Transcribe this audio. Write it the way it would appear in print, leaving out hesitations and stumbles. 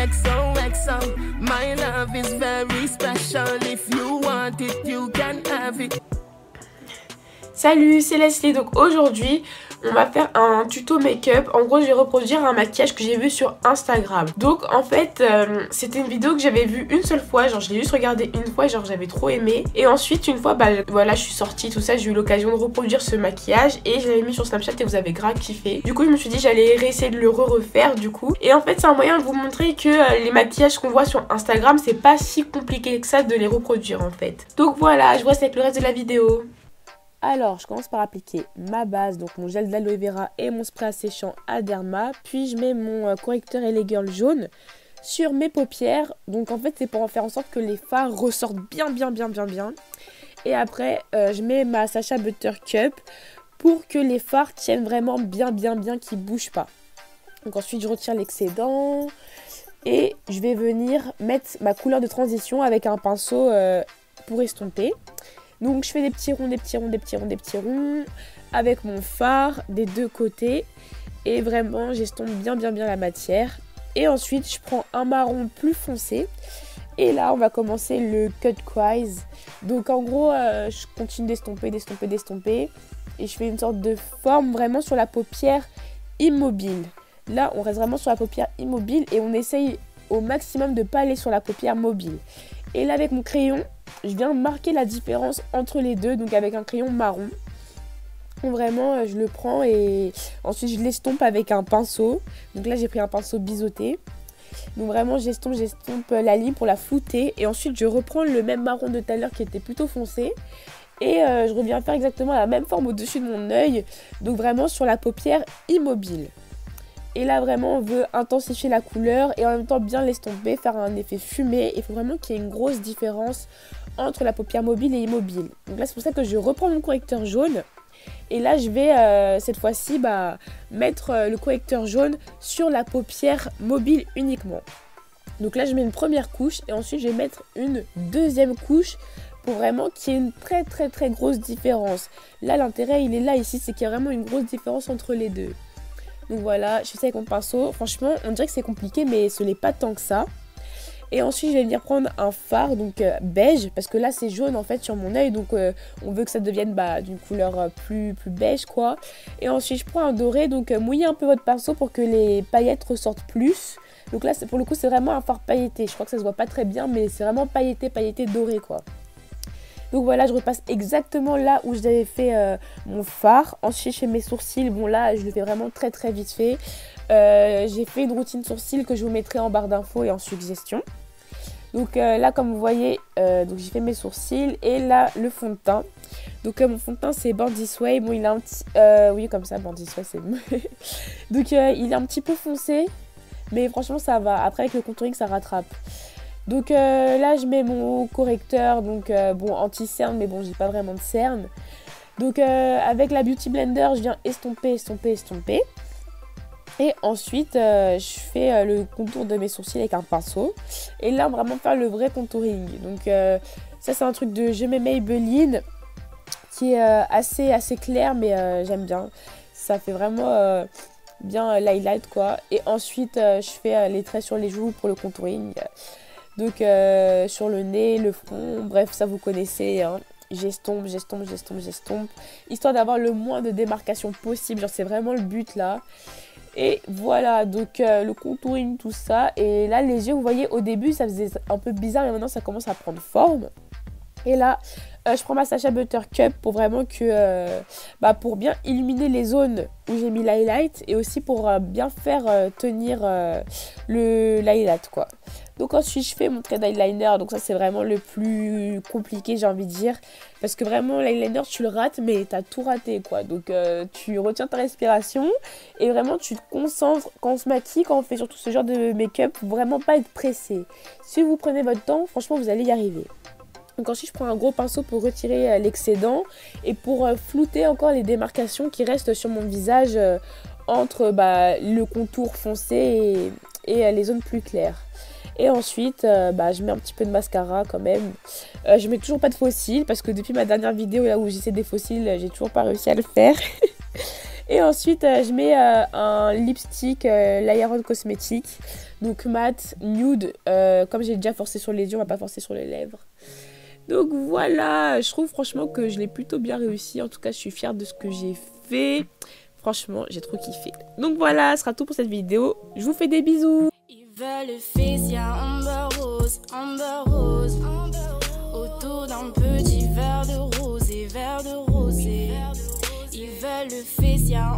XOXO. My love is very special. If you want it, you can have it. Salut, c'est Leslie. Donc aujourd'hui, on va faire un tuto make-up. En gros, je vais reproduire un maquillage que j'ai vu sur Instagram. Donc en fait, c'était une vidéo que j'avais vue une seule fois. Genre, je l'ai juste regardée une fois, genre j'avais trop aimé. Et ensuite, une fois, bah voilà, je suis sortie, tout ça. J'ai eu l'occasion de reproduire ce maquillage et je l'avais mis sur Snapchat et vous avez grave kiffé. Du coup, je me suis dit j'allais réessayer de le refaire du coup. Et en fait, c'est un moyen de vous montrer que les maquillages qu'on voit sur Instagram, c'est pas si compliqué que ça de les reproduire en fait. Donc voilà, je vous laisse avec le reste de la vidéo. Alors, je commence par appliquer ma base, donc mon gel d'aloe vera et mon spray asséchant Aderma. Puis, je mets mon correcteur LA Girl jaune sur mes paupières. Donc, en fait, c'est pour en faire en sorte que les fards ressortent bien. Et après, je mets ma Sacha Buttercup pour que les fards tiennent vraiment bien, qu'ils ne bougent pas. Donc, ensuite, je retire l'excédent. Et je vais venir mettre ma couleur de transition avec un pinceau pour estomper. Donc je fais des petits ronds avec mon fard des deux côtés et vraiment j'estompe bien la matière. Et ensuite je prends un marron plus foncé et là on va commencer le cut crease. Donc en gros je continue d'estomper et je fais une sorte de forme vraiment sur la paupière immobile. Là on reste vraiment sur la paupière immobile et on essaye au maximum de ne pas aller sur la paupière mobile. Et là avec mon crayon, je viens marquer la différence entre les deux, donc avec un crayon marron. Donc vraiment, je le prends et ensuite je l'estompe avec un pinceau. Donc là, j'ai pris un pinceau biseauté. Donc vraiment, j'estompe la ligne pour la flouter. Et ensuite, je reprends le même marron de tout à l'heure qui était plutôt foncé. Et je reviens faire exactement la même forme au-dessus de mon œil. Donc vraiment sur la paupière immobile. Et là vraiment on veut intensifier la couleur et en même temps bien l'estomper, faire un effet fumé. Il faut vraiment qu'il y ait une grosse différence entre la paupière mobile et immobile. Donc là c'est pour ça que je reprends mon correcteur jaune. Et là je vais cette fois-ci mettre le correcteur jaune sur la paupière mobile uniquement. Donc là je mets une première couche et ensuite je vais mettre une deuxième couche pour vraiment qu'il y ait une très grosse différence. Là l'intérêt il est là ici, c'est qu'il y a vraiment une grosse différence entre les deux. Donc voilà, je fais ça avec mon pinceau. Franchement, on dirait que c'est compliqué, mais ce n'est pas tant que ça. Et ensuite, je vais venir prendre un fard, donc beige, parce que là, c'est jaune en fait sur mon œil. Donc, on veut que ça devienne d'une couleur plus beige, quoi. Et ensuite, je prends un doré, donc mouillez un peu votre pinceau pour que les paillettes ressortent plus. Donc là, pour le coup, c'est vraiment un fard pailleté. Je crois que ça se voit pas très bien, mais c'est vraiment pailleté doré, quoi. Donc voilà, je repasse exactement là où j'avais fait mon fard. Ensuite, je fais mes sourcils. Bon là, je le fais vraiment très vite fait. J'ai fait une routine sourcils que je vous mettrai en barre d'infos et en suggestion. Donc là, comme vous voyez, donc j'ai fait mes sourcils. Et là, le fond de teint. Donc mon fond de teint, c'est Born This Way. Bon, il a un petit... oui, comme ça, Born This Way, c'est... Donc il est un petit peu foncé. Mais franchement, ça va. Après, avec le contouring, ça rattrape. Donc là je mets mon correcteur, donc bon anti-cerne, mais bon j'ai pas vraiment de cerne. Donc avec la Beauty Blender je viens estomper. Et ensuite je fais le contour de mes sourcils avec un pinceau. Et là on va vraiment faire le vrai contouring. Donc ça c'est un truc de Je m'aime Maybelline qui est assez clair mais j'aime bien. Ça fait vraiment bien l'highlight quoi. Et ensuite je fais les traits sur les joues pour le contouring. Donc sur le nez, le front, bref ça vous connaissez hein. J'estompe, histoire d'avoir le moins de démarcation possible, genre c'est vraiment le but là. Et voilà, donc le contouring, tout ça. Et là les yeux, vous voyez au début ça faisait un peu bizarre et maintenant ça commence à prendre forme. Et là je prends ma Sacha Buttercup pour vraiment que pour bien illuminer les zones où j'ai mis l'highlight et aussi pour bien faire tenir l'highlight quoi. Donc ensuite je fais mon trait d'eyeliner, donc ça c'est vraiment le plus compliqué j'ai envie de dire. Parce que vraiment l'eyeliner tu le rates mais t'as tout raté quoi. Donc tu retiens ta respiration et vraiment tu te concentres quand on se maquille, quand on fait surtout ce genre de make-up, vraiment pas être pressé. Si vous prenez votre temps, franchement vous allez y arriver. Donc ensuite je prends un gros pinceau pour retirer l'excédent et pour flouter encore les démarcations qui restent sur mon visage entre le contour foncé et les zones plus claires. Et ensuite, je mets un petit peu de mascara quand même. Je mets toujours pas de faux cils parce que depuis ma dernière vidéo là où j'essaie des faux cils, j'ai toujours pas réussi à le faire. Et ensuite, je mets un lipstick L'Iron Cosmetics. Donc mat, nude, comme j'ai déjà forcé sur les yeux, on va pas forcer sur les lèvres. Donc voilà, je trouve franchement que je l'ai plutôt bien réussi. En tout cas, je suis fière de ce que j'ai fait. Franchement, j'ai trop kiffé. Donc voilà, ce sera tout pour cette vidéo. Je vous fais des bisous. Ils veulent face, y'a Amber Rose, Amber Rose. Autour d'un petit verre de rosé, verre de rosé. Ils veulent le face, y'a